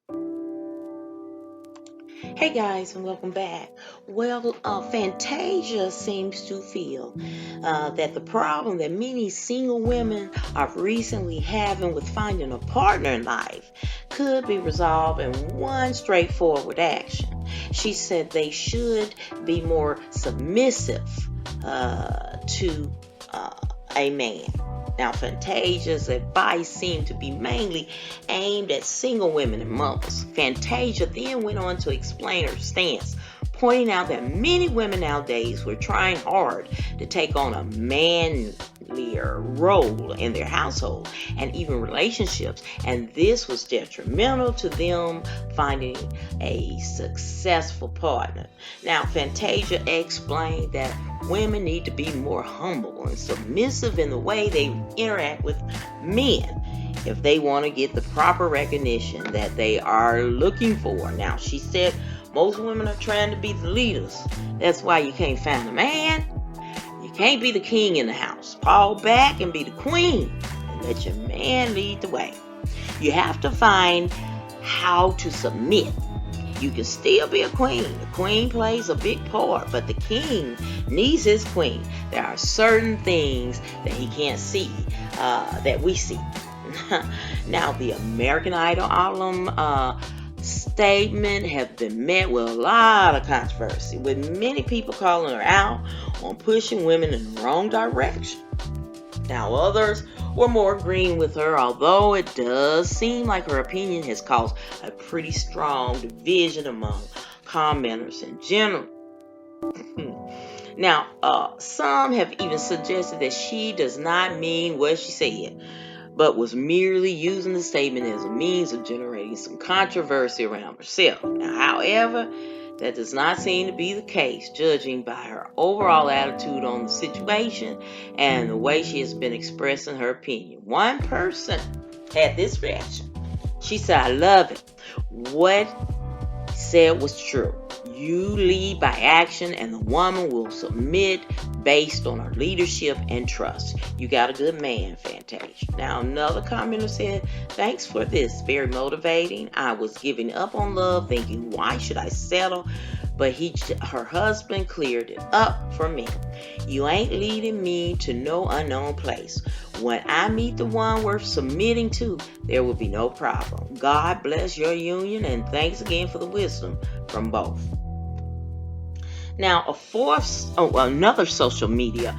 Hey guys, and welcome back. Well, Fantasia seems to feel that the problem that many single women are recently having with finding a partner in life could be resolved in one straightforward action. She said they should be more submissive to a man. Now, Fantasia's advice seemed to be mainly aimed at single women and mothers. Fantasia then went on to explain her stance, pointing out that many women nowadays were trying hard to take on a manlier role in their household and even relationships, and this was detrimental to them finding a successful partner. Now, Fantasia explained that women need to be more humble and submissive in the way they interact with men if they want to get the proper recognition that they are looking for. Now, she said most women are trying to be the leaders. That's why you can't find a man. You can't be the king in the house. Fall back and be the queen and let your man lead the way. You have to find how to submit. You can still be a queen. The queen plays a big part, but the king needs his queen. There are certain things that he can't see that we see. Now, the American Idol alum statement have been met with a lot of controversy, with many people calling her out on pushing women in the wrong direction. Now, others were more agreeing with her, although it does seem like her opinion has caused a pretty strong division among commenters in general. Now, some have even suggested that she does not mean what she said, but was merely using the statement as a means of generating some controversy around herself. Now, however, that does not seem to be the case, judging by her overall attitude on the situation and the way she has been expressing her opinion. One person had this reaction. She said, "I love it. What he said was true. You lead by action, and the woman will submit based on her leadership and trust. You got a good man, Fantasia." Now, another commenter said, "Thanks for this. Very motivating. I was giving up on love, thinking, why should I settle? But her husband cleared it up for me. You ain't leading me to no unknown place. When I meet the one worth submitting to, there will be no problem. God bless your union, and thanks again for the wisdom from both." Now, another social media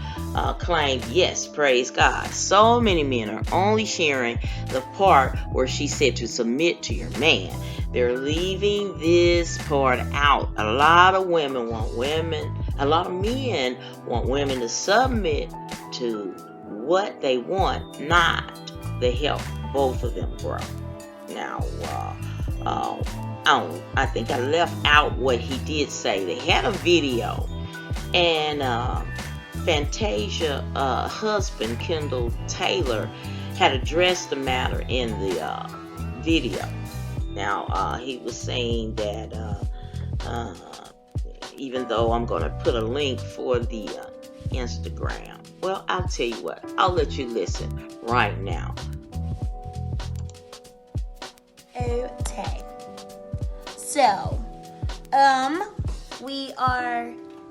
claimed, yes, praise God. So many men are only sharing the part where she said to submit to your man. They're leaving this part out. A lot of men want women to submit to what they want, not to help both of them grow. Now, I think I left out what he did say. They had a video, and Fantasia husband, Kendall Taylor, had addressed the matter in the video. Now, he was saying that even though I'm going to put a link for the Instagram, well, I'll tell you what, I'll let you listen right now. Okay. So,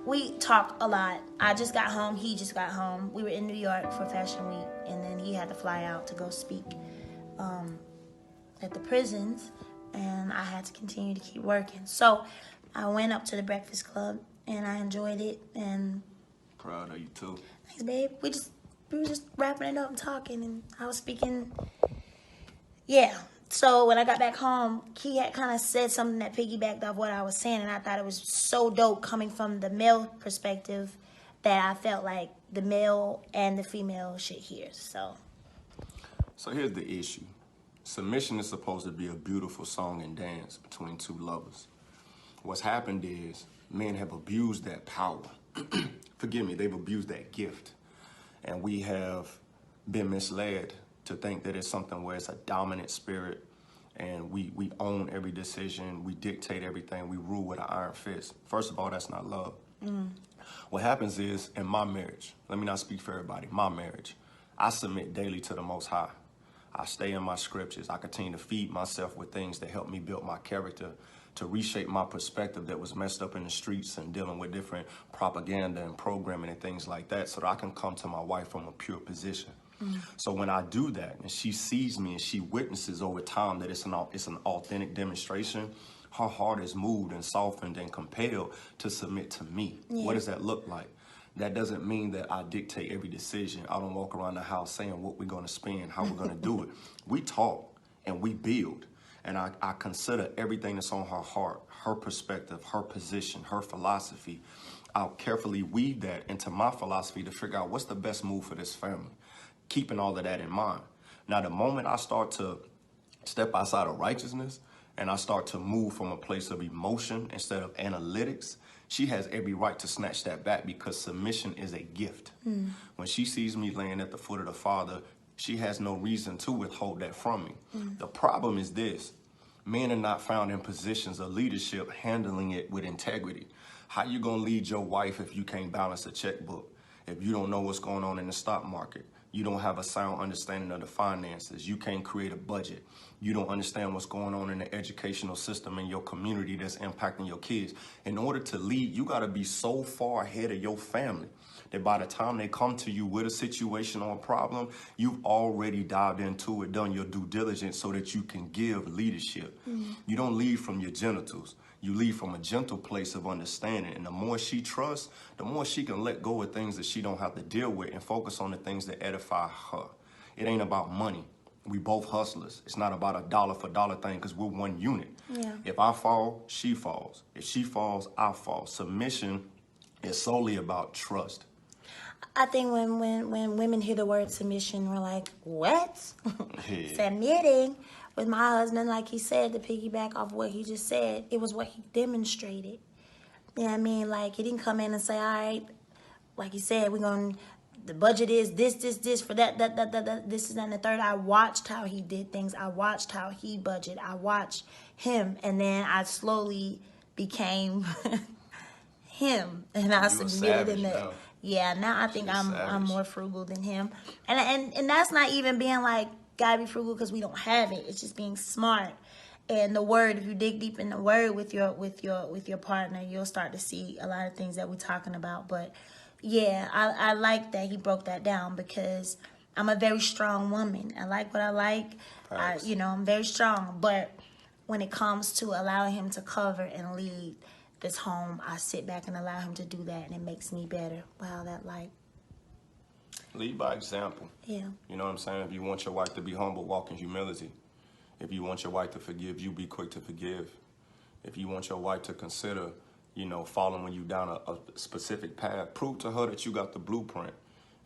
we talk a lot. I just got home. He just got home. We were in New York for Fashion Week, and then he had to fly out to go speak at the prisons, and I had to continue to keep working. So, I went up to the Breakfast Club, and I enjoyed it, and proud of you too. Thanks, babe. We were just wrapping it up and talking, and I was speaking. Yeah. So when I got back home, he had kind of said something that piggybacked off what I was saying, and I thought it was so dope coming from the male perspective that I felt like the male and the female should hear. So here's the issue. Submission is supposed to be a beautiful song and dance between two lovers. What's happened is men have abused that power. Forgive me, they've abused that gift. And we have been misled to think that it's something where it's a dominant spirit and we own every decision, we dictate everything, we rule with an iron fist. First of all, that's not love. What happens is, in my marriage, let me not speak for everybody, my marriage, I submit daily to the Most High. I stay in my scriptures. I continue to feed myself with things that help me build my character, to reshape my perspective that was messed up in the streets and dealing with different propaganda and programming and things like that, so that I can come to my wife from a pure position. So when I do that and she sees me and she witnesses over time that it's an authentic demonstration, her heart is moved and softened and compelled to submit to me. What does that look like? That doesn't mean that I dictate every decision. I don't walk around the house saying what we're going to spend, how we're going to do it. We talk and we build. And I consider everything that's on her heart, her perspective, her position, her philosophy. I'll carefully weave that into my philosophy to figure out what's the best move for this family, keeping all of that in mind. Now, the moment I start to step outside of righteousness and I start to move from a place of emotion instead of analytics, she has every right to snatch that back, because submission is a gift. When she sees me laying at the foot of the Father, she has no reason to withhold that from me. The problem is this: men are not found in positions of leadership handling it with integrity. How you gonna lead your wife if you can't balance a checkbook? If you don't know what's going on in the stock market? You don't have a sound understanding of the finances. You can't create a budget. You don't understand what's going on in the educational system in your community that's impacting your kids. In order to lead, you gotta be so far ahead of your family that by the time they come to you with a situation or a problem, you've already dived into it, done your due diligence so that you can give leadership. You don't lead from your genitals. You lead from a gentle place of understanding. And the more she trusts, the more she can let go of things that she don't have to deal with and focus on the things that edify her. It ain't about money. We both hustlers. It's not about a dollar for dollar thing, because we're one unit. If I fall, she falls. If she falls, I fall. Submission is solely about trust. I think when women hear the word submission, we're like, what? Yeah. Submitting. With my husband, like he said, to piggyback off what he just said, it was what he demonstrated. You know what I mean? Like, he didn't come in and say, all right, like he said, the budget is this, for that, this is and the third. I watched how he did things. I watched how he budgeted. I watched him, and then I slowly became him, and I submitted in that. Yeah, now I think I'm more frugal than him, and that's not even being like, gotta be frugal because we don't have it. It's just being smart. And the word, if you dig deep in the word with your partner, you'll start to see a lot of things that we're talking about. But yeah, I like that he broke that down, because I'm a very strong woman. I like what I like. I'm very strong. But when it comes to allowing him to cover and lead this home, I sit back and allow him to do that, and it makes me better. Wow, that like. Lead by example. Yeah. You know what I'm saying? If you want your wife to be humble, walk in humility. If you want your wife to forgive you, be quick to forgive. If you want your wife to consider, following you down a specific path, prove to her that you got the blueprint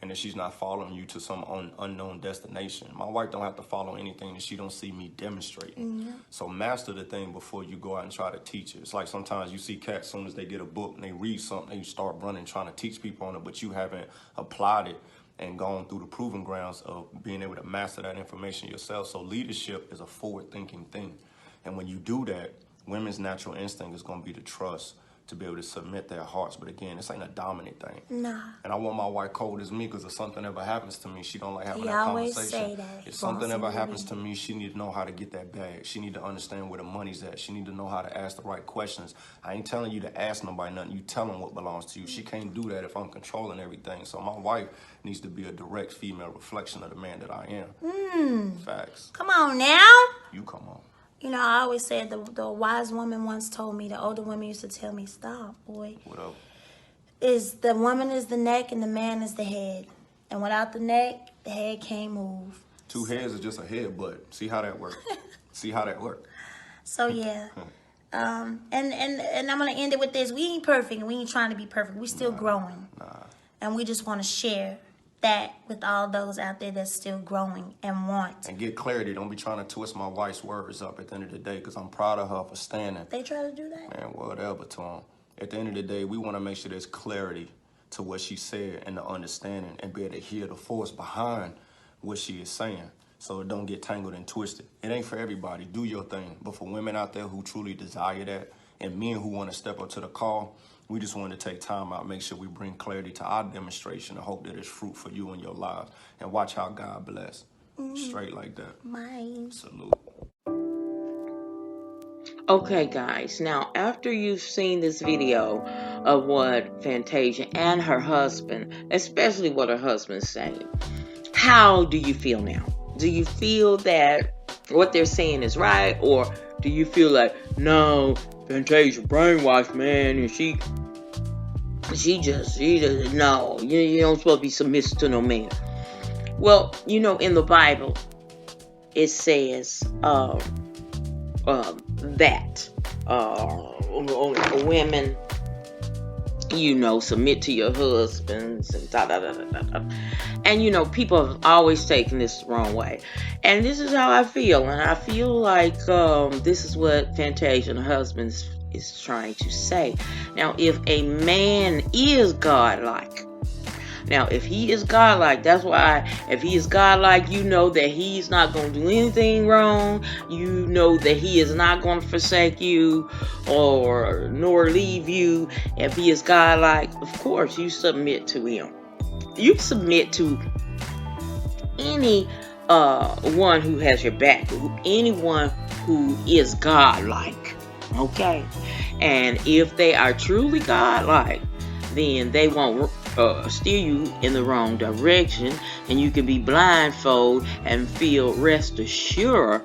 and that she's not following you to some unknown destination. My wife don't have to follow anything that she don't see me demonstrating. So master the thing before you go out and try to teach it. It's like sometimes you see cats, as soon as they get a book and they read something, they start running, trying to teach people on it, but you haven't applied it and gone through the proving grounds of being able to master that information yourself. So leadership is a forward-thinking thing. And when you do that, women's natural instinct is going to be to trust, to be able to submit their hearts. But again, this ain't a dominant thing. Nah. And I want my wife cold as me, because if something ever happens to me, she don't like having He that always conversation. say that. If something ever happens to me, she need to know how to get that bag. She need to understand where the money's at. She need to know how to ask the right questions. I ain't telling you to ask nobody nothing. You tell them what belongs to you. She can't do that if I'm controlling everything. So my wife needs to be a direct female reflection of the man that I am. Facts. Come on now. You come on. I always said the wise woman once told me, the older women used to tell me, stop, boy. What up? The woman is the neck and the man is the head. And without the neck, the head can't move. Two heads is just a head, but see how that works. See how that works. So yeah. And I'm gonna end it with this. We ain't perfect and we ain't trying to be perfect. We still growing. And we just wanna share that with all those out there that's still growing and want. And get clarity. Don't be trying to twist my wife's words up at the end of the day, because I'm proud of her for standing. They try to do that? Man, whatever to them. At the end of the day, we want to make sure there's clarity to what she said and the understanding, and be able to hear the force behind what she is saying, so it don't get tangled and twisted. It ain't for everybody. Do your thing. But for women out there who truly desire that, and men who want to step up to the call, we just wanted to take time out, make sure we bring clarity to our demonstration, and hope that it's fruit for you in your lives. And watch how God bless. Straight like that. Mine. Salute. Okay, guys, now after you've seen this video of what Fantasia and her husband, especially what her husband's saying, how do you feel now? Do you feel that what they're saying is right, or do you feel like, no, Fantasia brainwashed, man, and she just no, you don't supposed to be submissive to no man? Well, you know, in the Bible, it says that women, you know, submit to your husbands and da da da da da. And you know, people have always taken this the wrong way, and this is how I feel. And I feel like this is what Fantasia and her husband is trying to say. Now, if a man is godlike, now if he is godlike, that's why if he is godlike, you know that he's not going to do anything wrong. You know that he is not going to forsake you or nor leave you. If he is godlike, of course you submit to him. You submit to any one who has your back, anyone who is godlike. Okay, and if they are truly godlike, then they won't steer you in the wrong direction, and you can be blindfolded and feel rest assured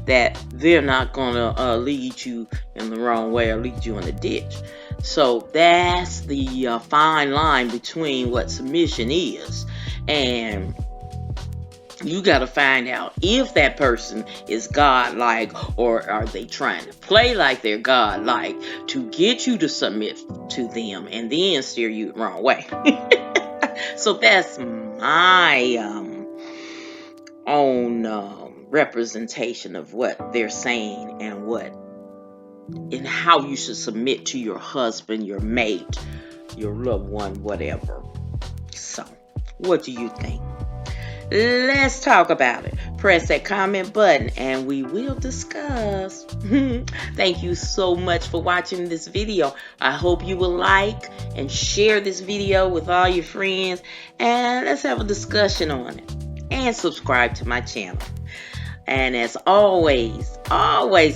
that they're not gonna lead you in the wrong way or lead you in the ditch. So that's the fine line between what submission is, and you got to find out if that person is godlike, or are they trying to play like they're godlike to get you to submit to them and then steer you the wrong way. So that's my own representation of what they're saying and how you should submit to your husband, your mate, your loved one, whatever. So, what do you think? Let's talk about it. Press that comment button and we will discuss. Thank you so much for watching this video. I hope you will like and share this video with all your friends, and let's have a discussion on it. And subscribe to my channel. And as always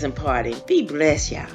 important, be blessed, y'all.